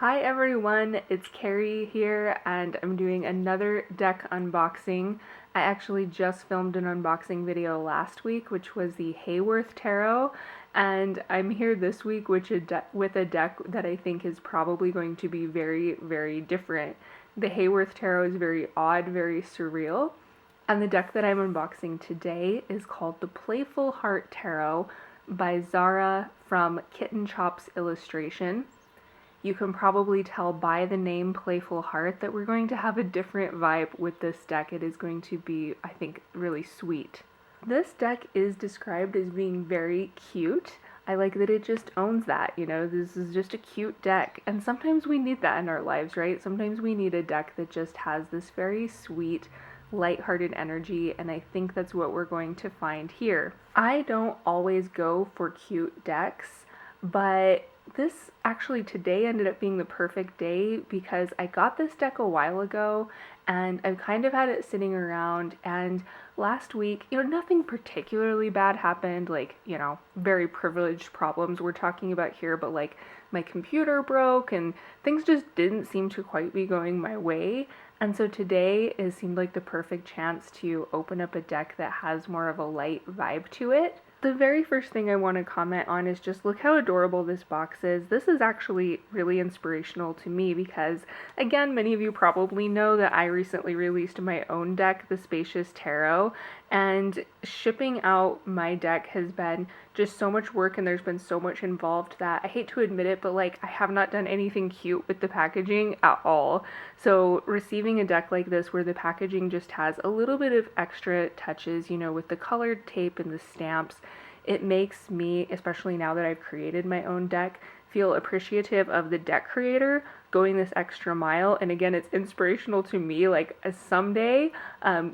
Hi everyone, it's Carrie here and I'm doing another deck unboxing. I actually just filmed an unboxing video last week, which was the Hayworth Tarot, and I'm here this week with a deck that I think is probably going to be very, very different. The Hayworth Tarot is very odd, very surreal, and the deck that I'm unboxing today is called the Playful Heart Tarot by Zara from Kitten Chops Illustration. You can probably tell by the name Playful Heart that we're going to have a different vibe with this deck. It is going to be, I think, really sweet. This deck is described as being very cute. I like that it just owns that, this is just a cute deck. And sometimes we need that in our lives, right? Sometimes we need a deck that just has this very sweet, lighthearted energy, and I think that's what we're going to find here. I don't always go for cute decks, but this actually today ended up being the perfect day because I got this deck a while ago and I've kind of had it sitting around, and last week, nothing particularly bad happened, like, very privileged problems we're talking about here, but like my computer broke and things just didn't seem to quite be going my way. And so today it seemed like the perfect chance to open up a deck that has more of a light vibe to it. The very first thing I want to comment on is just look how adorable this box is. This is actually really inspirational to me because, again, many of you probably know that I recently released my own deck, the Spacious Tarot, and shipping out my deck has been just so much work and there's been so much involved that I hate to admit it, but like I have not done anything cute with the packaging at all. So receiving a deck like this where the packaging just has a little bit of extra touches, with the colored tape and the stamps, it makes me, especially now that I've created my own deck, feel appreciative of the deck creator going this extra mile. And again, it's inspirational to me, like someday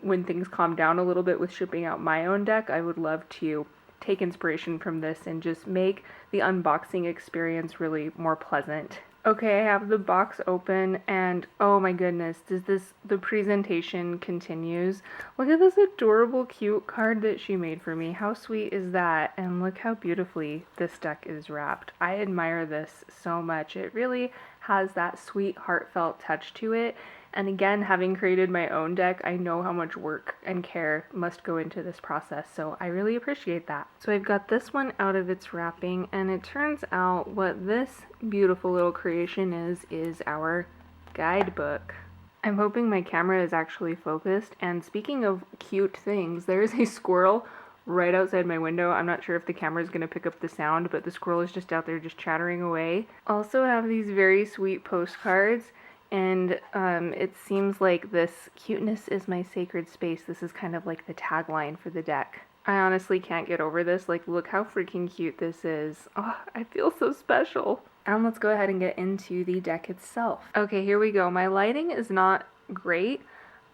when things calm down a little bit with shipping out my own deck, I would love to take inspiration from this and just make the unboxing experience really more pleasant. Okay, I have the box open and oh my goodness, the presentation continues. Look at this adorable cute card that she made for me. How sweet is that? And look how beautifully this deck is wrapped. I admire this so much. It really has that sweet heartfelt touch to it. And again, having created my own deck, I know how much work and care must go into this process, so I really appreciate that. So I've got this one out of its wrapping, and it turns out what this beautiful little creation is our guidebook. I'm hoping my camera is actually focused, and speaking of cute things, there is a squirrel right outside my window. I'm not sure if the camera is going to pick up the sound, but the squirrel is just out there just chattering away. Also have these very sweet postcards. And it seems like this cuteness is my sacred space. This is kind of like the tagline for the deck. I honestly can't get over this. Like, look how freaking cute this is. Oh, I feel so special. And let's go ahead and get into the deck itself. Okay, here we go. My lighting is not great,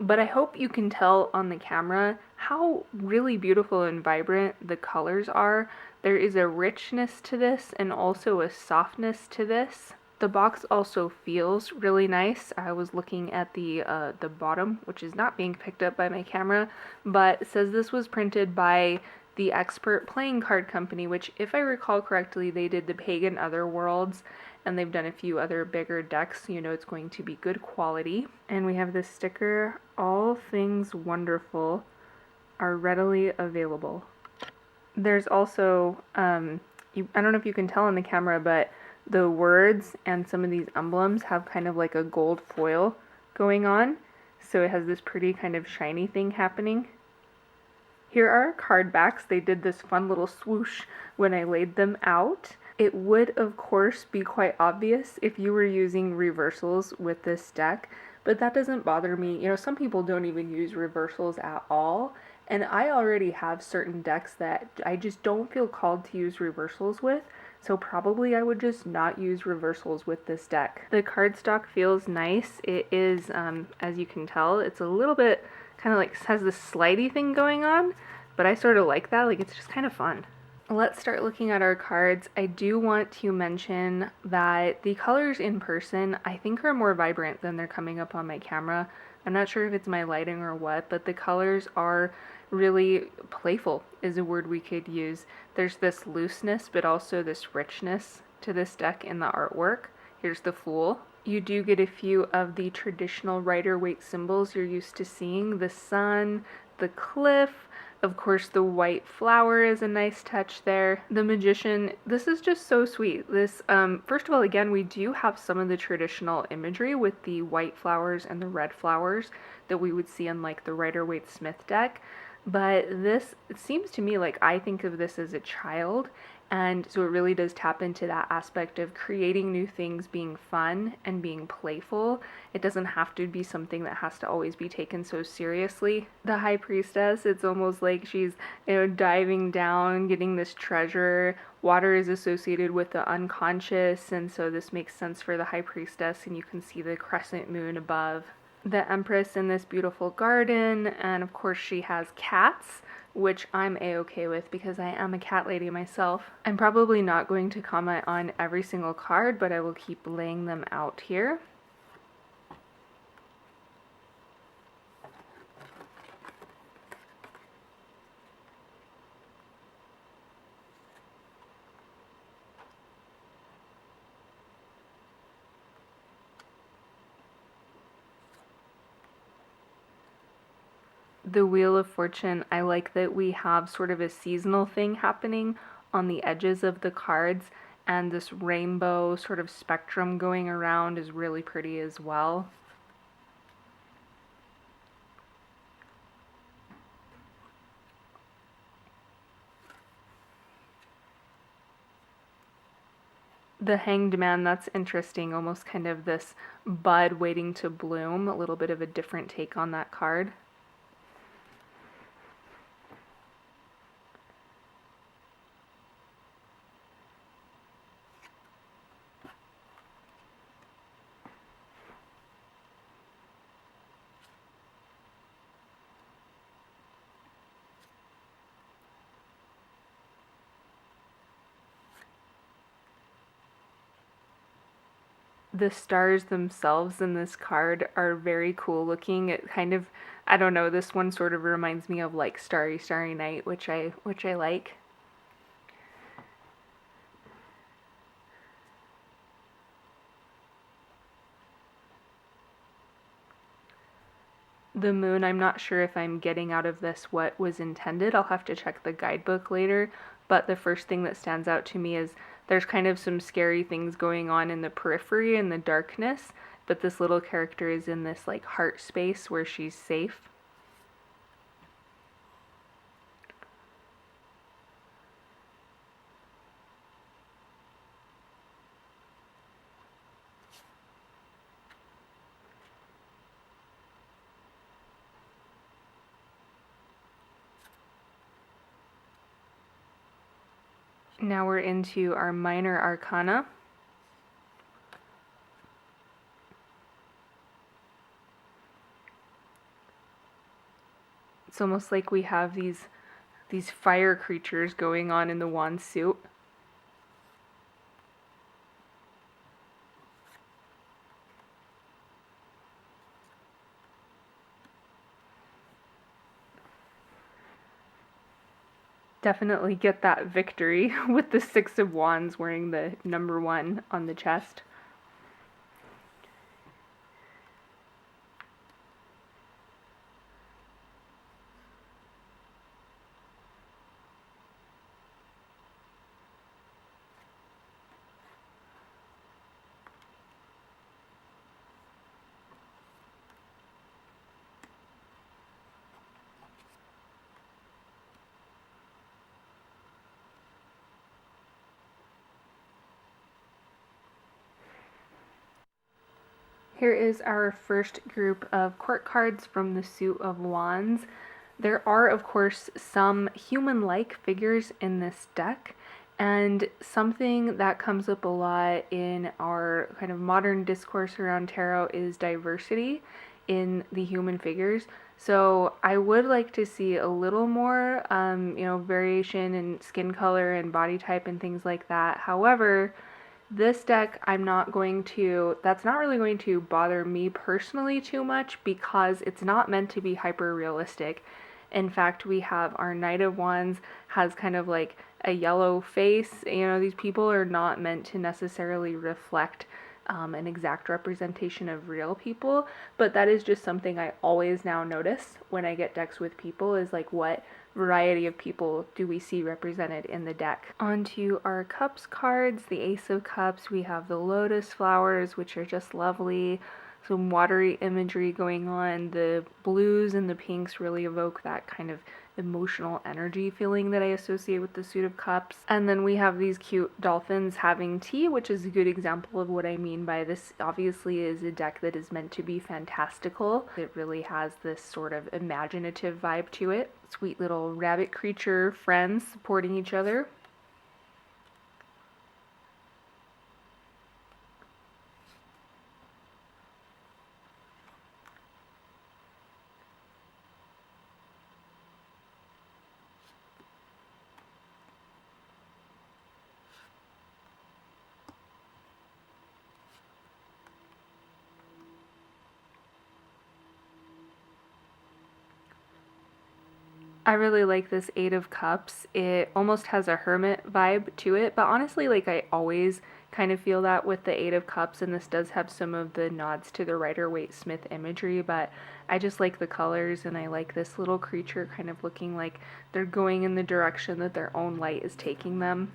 but I hope you can tell on the camera how really beautiful and vibrant the colors are. There is a richness to this and also a softness to this. The box also feels really nice. I was looking at the bottom, which is not being picked up by my camera, but it says this was printed by the Expert Playing Card Company, which, if I recall correctly, they did the Pagan Otherworlds, and they've done a few other bigger decks, so it's going to be good quality. And we have this sticker, all things wonderful are readily available. There's also, I don't know if you can tell on the camera, but the words and some of these emblems have kind of like a gold foil going on, so it has this pretty kind of shiny thing happening. Here are our card backs. They did this fun little swoosh when I laid them out. It would of course be quite obvious if you were using reversals with this deck, but that doesn't bother me. Some people don't even use reversals at all, and I already have certain decks that I just don't feel called to use reversals with. So probably I would just not use reversals with this deck. The cardstock feels nice. It is, as you can tell, it's a little bit kind of like has this slidey thing going on, but I sort of like that. Like, it's just kind of fun. Let's start looking at our cards. I do want to mention that the colors in person I think are more vibrant than they're coming up on my camera. I'm not sure if it's my lighting or what, but the colors are really playful is a word we could use. There's this looseness, but also this richness to this deck in the artwork. Here's the Fool. You do get a few of the traditional Rider-Waite symbols you're used to seeing. The sun, the cliff, of course the white flower is a nice touch there. The Magician, this is just so sweet. This, first of all, again, we do have some of the traditional imagery with the white flowers and the red flowers that we would see on like the Rider-Waite Smith deck. But this, it seems to me like I think of this as a child, and so it really does tap into that aspect of creating new things being fun and being playful. It doesn't have to be something that has to always be taken so seriously. The High Priestess, it's almost like she's, diving down, getting this treasure. Water is associated with the unconscious, and so this makes sense for the High Priestess, and you can see the crescent moon above. The Empress in this beautiful garden, and of course she has cats, which I'm a-okay with because I am a cat lady myself. I'm probably not going to comment on every single card, but I will keep laying them out here. The Wheel of Fortune, I like that we have sort of a seasonal thing happening on the edges of the cards, and this rainbow sort of spectrum going around is really pretty as well. The Hanged Man, that's interesting, almost kind of this bud waiting to bloom, a little bit of a different take on that card. The stars themselves in this card are very cool looking. It kind of, I don't know, this one sort of reminds me of like Starry Starry Night, which I like. The moon, I'm not sure if I'm getting out of this what was intended. I'll have to check the guidebook later, but the first thing that stands out to me is there's kind of some scary things going on in the periphery in the darkness, but this little character is in this like heart space where she's safe. Now we're into our minor arcana. It's almost like we have these fire creatures going on in the wand suit. Definitely get that victory with the Six of Wands wearing the number 1 on the chest. Here is our first group of court cards from the suit of wands. There are, of course, some human-like figures in this deck, and something that comes up a lot in our kind of modern discourse around tarot is diversity in the human figures. So I would like to see a little more, variation in skin color and body type and things like that. However, this deck, that's not really going to bother me personally too much because it's not meant to be hyper realistic. In fact, we have our Knight of Wands has kind of like a yellow face. These people are not meant to necessarily reflect an exact representation of real people, but that is just something I always now notice when I get decks with people, is like what variety of people do we see represented in the deck. Onto our cups cards, the Ace of Cups, we have the lotus flowers, which are just lovely. Some watery imagery going on. The blues and the pinks really evoke that kind of emotional energy feeling that I associate with the Suit of Cups. And then we have these cute dolphins having tea, which is a good example of what I mean by this. Obviously is a deck that is meant to be fantastical. It really has this sort of imaginative vibe to it. Sweet little rabbit creature friends supporting each other. I really like this Eight of Cups. It almost has a hermit vibe to it, but honestly, like I always kind of feel that with the Eight of Cups, and this does have some of the nods to the Rider-Waite-Smith imagery, but I just like the colors, and I like this little creature kind of looking like they're going in the direction that their own light is taking them.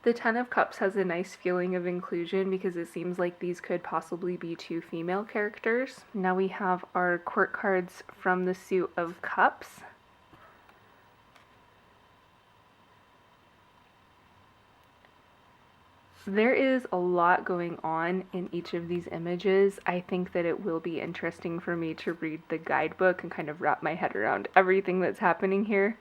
The Ten of Cups has a nice feeling of inclusion because it seems like these could possibly be two female characters. Now we have our court cards from the Suit of Cups. There is a lot going on in each of these images. I think that it will be interesting for me to read the guidebook and kind of wrap my head around everything that's happening here.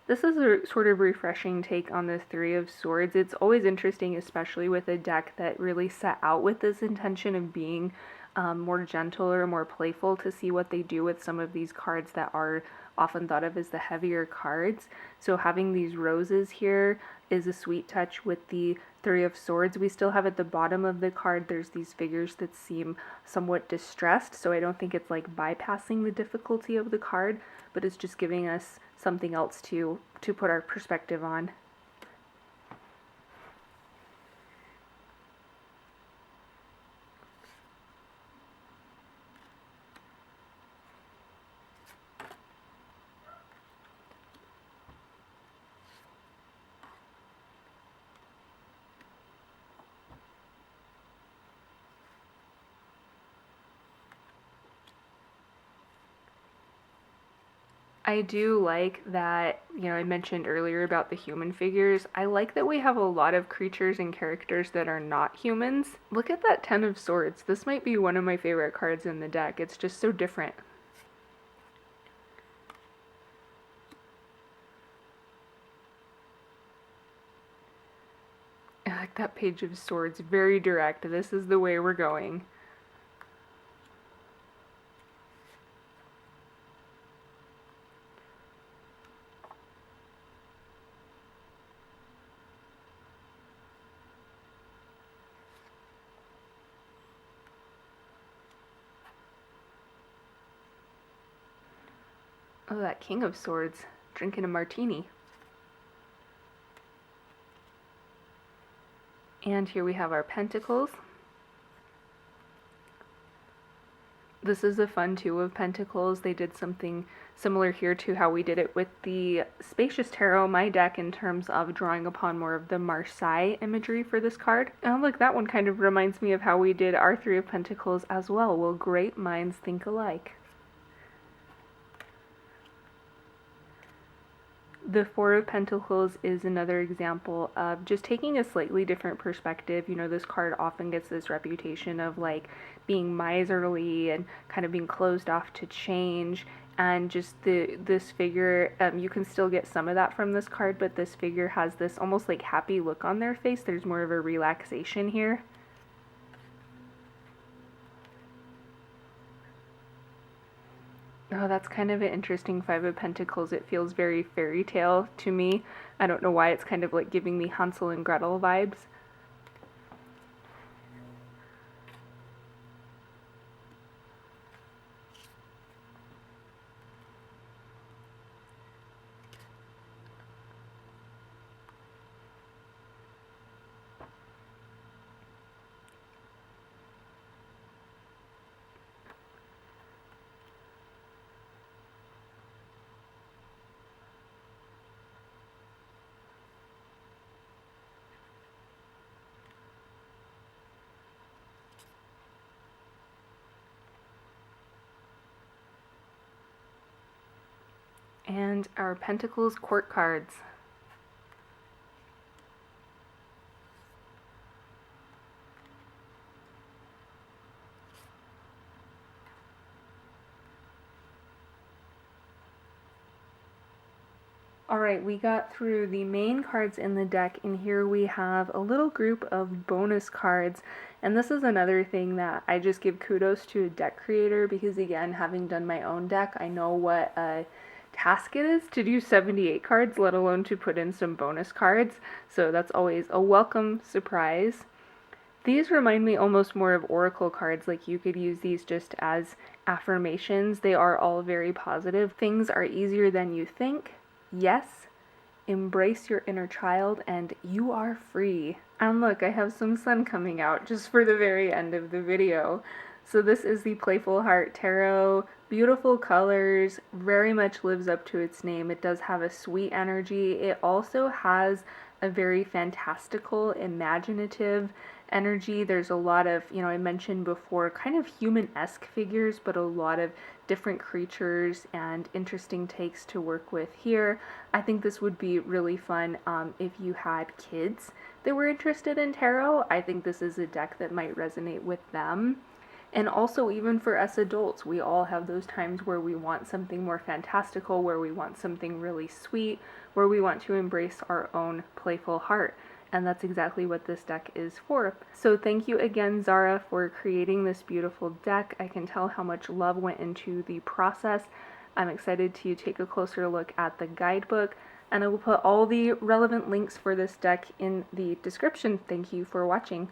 This is a sort of refreshing take on the Three of Swords. It's always interesting, especially with a deck that really set out with this intention of being more gentle or more playful, to see what they do with some of these cards that are often thought of as the heavier cards. So having these roses here is a sweet touch with the Three of Swords. We still have at the bottom of the card, there's these figures that seem somewhat distressed, so I don't think it's like bypassing the difficulty of the card, but it's just giving us something else to put our perspective on. I do like that, I mentioned earlier about the human figures. I like that we have a lot of creatures and characters that are not humans. Look at that Ten of Swords. This might be one of my favorite cards in the deck. It's just so different. I like that Page of Swords. Very direct. This is the way we're going. Oh, that King of Swords, drinking a martini. And here we have our Pentacles. This is a fun Two of Pentacles. They did something similar here to how we did it with the Spacious Tarot, my deck, in terms of drawing upon more of the Marseille imagery for this card. And look, that one kind of reminds me of how we did our Three of Pentacles as well. Will great minds think alike? The Four of Pentacles is another example of just taking a slightly different perspective. This card often gets this reputation of like being miserly and kind of being closed off to change. And just this figure, you can still get some of that from this card, but this figure has this almost like happy look on their face. There's more of a relaxation here. Oh, that's kind of an interesting Five of Pentacles. It feels very fairy tale to me. I don't know why, it's kind of like giving me Hansel and Gretel vibes. And our Pentacles court cards. Alright, we got through the main cards in the deck, and here we have a little group of bonus cards. And this is another thing that I just give kudos to a deck creator, because again, having done my own deck, I know what a task it is to do 78 cards, let alone to put in some bonus cards. So that's always a welcome surprise. These remind me almost more of oracle cards, like you could use these just as affirmations. They are all very positive. Things are easier than you think. Yes, embrace your inner child, and you are free. And look, I have some sun coming out just for the very end of the video. So this is the Playful Heart Tarot. Beautiful colors, very much lives up to its name. It does have a sweet energy. It also has a very fantastical, imaginative energy. There's a lot of, I mentioned before, kind of human-esque figures, but a lot of different creatures and interesting takes to work with here. I think this would be really fun if you had kids that were interested in tarot. I think this is a deck that might resonate with them. And also, even for us adults, we all have those times where we want something more fantastical, where we want something really sweet, where we want to embrace our own playful heart. And that's exactly what this deck is for. So thank you again, Zara, for creating this beautiful deck. I can tell how much love went into the process. I'm excited to take a closer look at the guidebook, and I will put all the relevant links for this deck in the description. Thank you for watching.